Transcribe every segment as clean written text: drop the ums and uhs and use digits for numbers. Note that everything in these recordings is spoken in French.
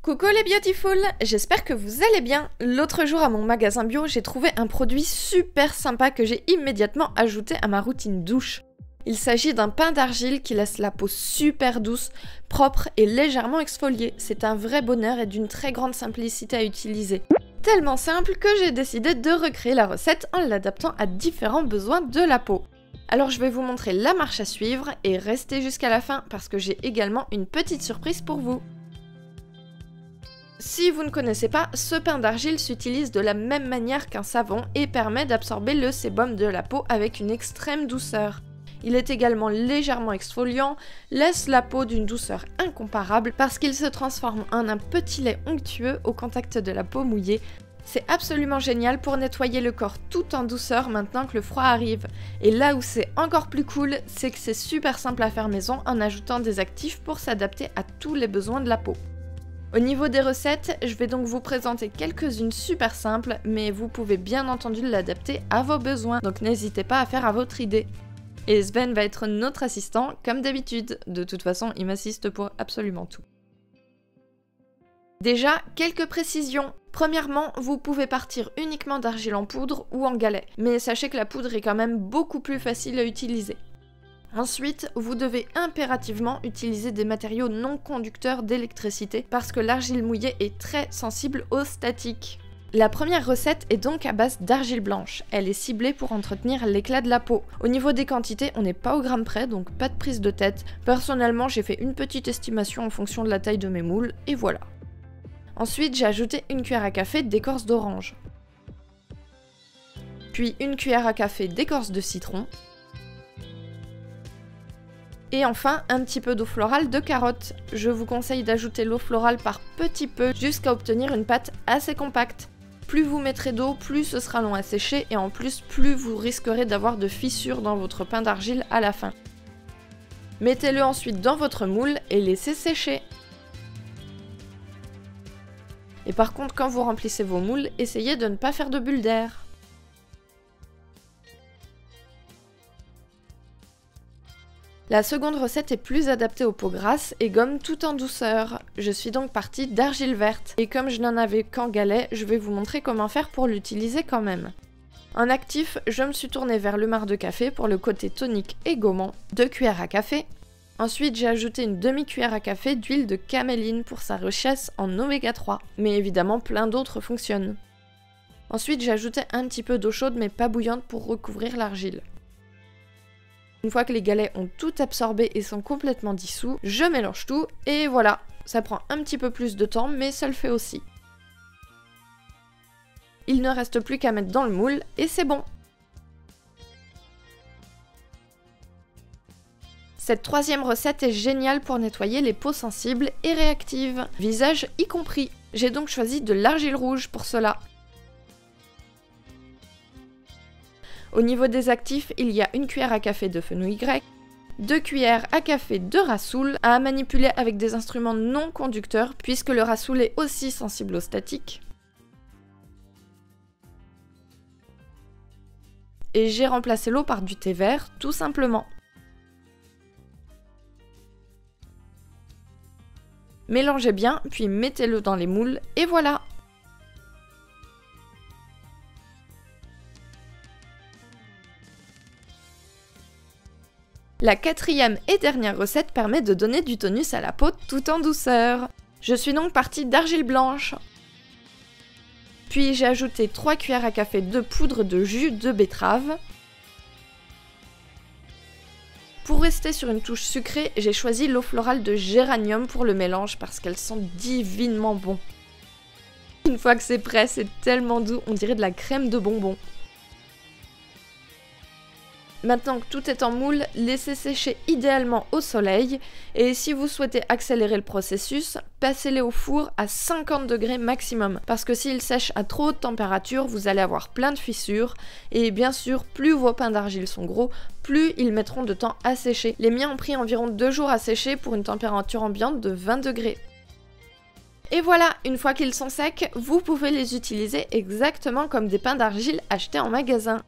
Coucou les beautiful, j'espère que vous allez bien. L'autre jour à mon magasin bio, j'ai trouvé un produit super sympa que j'ai immédiatement ajouté à ma routine douche. Il s'agit d'un pain d'argile qui laisse la peau super douce, propre et légèrement exfoliée. C'est un vrai bonheur et d'une très grande simplicité à utiliser. Tellement simple que j'ai décidé de recréer la recette en l'adaptant à différents besoins de la peau. Alors je vais vous montrer la marche à suivre et restez jusqu'à la fin parce que j'ai également une petite surprise pour vous. Si vous ne connaissez pas, ce pain d'argile s'utilise de la même manière qu'un savon et permet d'absorber le sébum de la peau avec une extrême douceur. Il est également légèrement exfoliant, laisse la peau d'une douceur incomparable parce qu'il se transforme en un petit lait onctueux au contact de la peau mouillée. C'est absolument génial pour nettoyer le corps tout en douceur maintenant que le froid arrive. Et là où c'est encore plus cool, c'est que c'est super simple à faire maison en ajoutant des actifs pour s'adapter à tous les besoins de la peau. Au niveau des recettes, je vais donc vous présenter quelques-unes super simples, mais vous pouvez bien entendu l'adapter à vos besoins, donc n'hésitez pas à faire à votre idée. Et Sven va être notre assistant, comme d'habitude. De toute façon, il m'assiste pour absolument tout. Déjà, quelques précisions. Premièrement, vous pouvez partir uniquement d'argile en poudre ou en galet, mais sachez que la poudre est quand même beaucoup plus facile à utiliser. Ensuite, vous devez impérativement utiliser des matériaux non conducteurs d'électricité parce que l'argile mouillée est très sensible aux statiques. La première recette est donc à base d'argile blanche. Elle est ciblée pour entretenir l'éclat de la peau. Au niveau des quantités, on n'est pas au gramme près, donc pas de prise de tête. Personnellement, j'ai fait une petite estimation en fonction de la taille de mes moules, et voilà. Ensuite, j'ai ajouté une cuillère à café d'écorce d'orange. Puis une cuillère à café d'écorce de citron. Et enfin, un petit peu d'eau florale de carotte. Je vous conseille d'ajouter l'eau florale par petits peu jusqu'à obtenir une pâte assez compacte. Plus vous mettrez d'eau, plus ce sera long à sécher et en plus, plus vous risquerez d'avoir de fissures dans votre pain d'argile à la fin. Mettez-le ensuite dans votre moule et laissez sécher. Et par contre, quand vous remplissez vos moules, essayez de ne pas faire de bulles d'air. La seconde recette est plus adaptée aux peaux grasses et gomme tout en douceur. Je suis donc partie d'argile verte. Et comme je n'en avais qu'en galet, je vais vous montrer comment faire pour l'utiliser quand même. En actif, je me suis tournée vers le marc de café pour le côté tonique et gommant, 2 cuillères à café. Ensuite, j'ai ajouté une demi-cuillère à café d'huile de caméline pour sa richesse en oméga 3. Mais évidemment, plein d'autres fonctionnent. Ensuite, j'ai ajouté un petit peu d'eau chaude mais pas bouillante pour recouvrir l'argile. Une fois que les galets ont tout absorbé et sont complètement dissous, je mélange tout et voilà, ça prend un petit peu plus de temps mais ça le fait aussi. Il ne reste plus qu'à mettre dans le moule et c'est bon. Cette troisième recette est géniale pour nettoyer les peaux sensibles et réactives, visage y compris. J'ai donc choisi de l'argile rouge pour cela. Au niveau des actifs, il y a une cuillère à café de fenouil grec, 2 cuillères à café de rassoul à manipuler avec des instruments non conducteurs puisque le rassoul est aussi sensible aux statiques. Et j'ai remplacé l'eau par du thé vert, tout simplement. Mélangez bien, puis mettez-le dans les moules et voilà! La quatrième et dernière recette permet de donner du tonus à la peau tout en douceur. Je suis donc partie d'argile blanche. Puis j'ai ajouté 3 cuillères à café de poudre de jus de betterave. Pour rester sur une touche sucrée, j'ai choisi l'eau florale de géranium pour le mélange parce qu'elle sent divinement bon. Une fois que c'est prêt, c'est tellement doux, on dirait de la crème de bonbons. Maintenant que tout est en moule, laissez sécher idéalement au soleil et si vous souhaitez accélérer le processus, passez-les au four à 50 degrés maximum parce que s'ils sèchent à trop haute température, vous allez avoir plein de fissures et bien sûr, plus vos pains d'argile sont gros, plus ils mettront de temps à sécher. Les miens ont pris environ 2 jours à sécher pour une température ambiante de 20 degrés. Et voilà, une fois qu'ils sont secs, vous pouvez les utiliser exactement comme des pains d'argile achetés en magasin.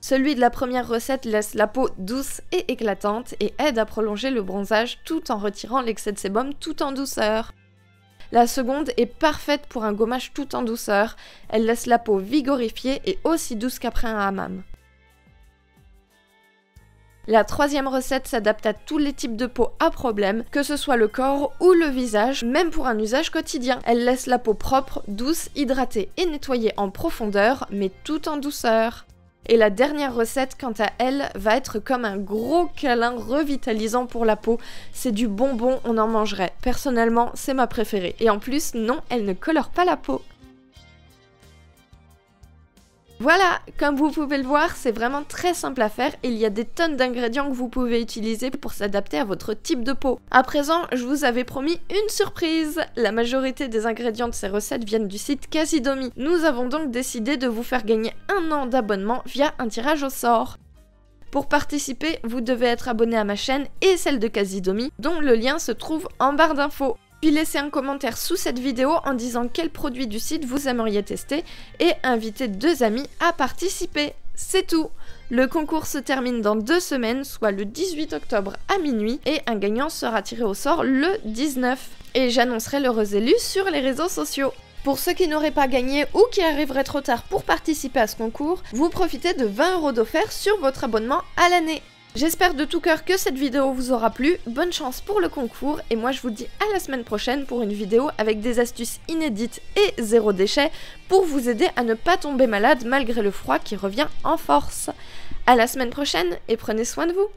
Celui de la première recette laisse la peau douce et éclatante et aide à prolonger le bronzage tout en retirant l'excès de sébum tout en douceur. La seconde est parfaite pour un gommage tout en douceur. Elle laisse la peau vigorifiée et aussi douce qu'après un hammam. La troisième recette s'adapte à tous les types de peau à problème, que ce soit le corps ou le visage, même pour un usage quotidien. Elle laisse la peau propre, douce, hydratée et nettoyée en profondeur, mais tout en douceur. Et la dernière recette, quant à elle, va être comme un gros câlin revitalisant pour la peau. C'est du bonbon, on en mangerait. Personnellement, c'est ma préférée. Et en plus, non, elle ne colore pas la peau. Voilà, comme vous pouvez le voir, c'est vraiment très simple à faire et il y a des tonnes d'ingrédients que vous pouvez utiliser pour s'adapter à votre type de peau. À présent, je vous avais promis une surprise. La majorité des ingrédients de ces recettes viennent du site Casidomi. Nous avons donc décidé de vous faire gagner 1 an d'abonnement via un tirage au sort. Pour participer, vous devez être abonné à ma chaîne et celle de Casidomi, dont le lien se trouve en barre d'infos. Puis laissez un commentaire sous cette vidéo en disant quel produit du site vous aimeriez tester et invitez 2 amis à participer. C'est tout! Le concours se termine dans 2 semaines, soit le 18 octobre à minuit, et un gagnant sera tiré au sort le 19. Et j'annoncerai l'heureux élu sur les réseaux sociaux. Pour ceux qui n'auraient pas gagné ou qui arriveraient trop tard pour participer à ce concours, vous profitez de 20 € d'offert sur votre abonnement à l'année. J'espère de tout cœur que cette vidéo vous aura plu, bonne chance pour le concours et moi je vous dis à la semaine prochaine pour une vidéo avec des astuces inédites et 0 déchet pour vous aider à ne pas tomber malade malgré le froid qui revient en force. À la semaine prochaine et prenez soin de vous.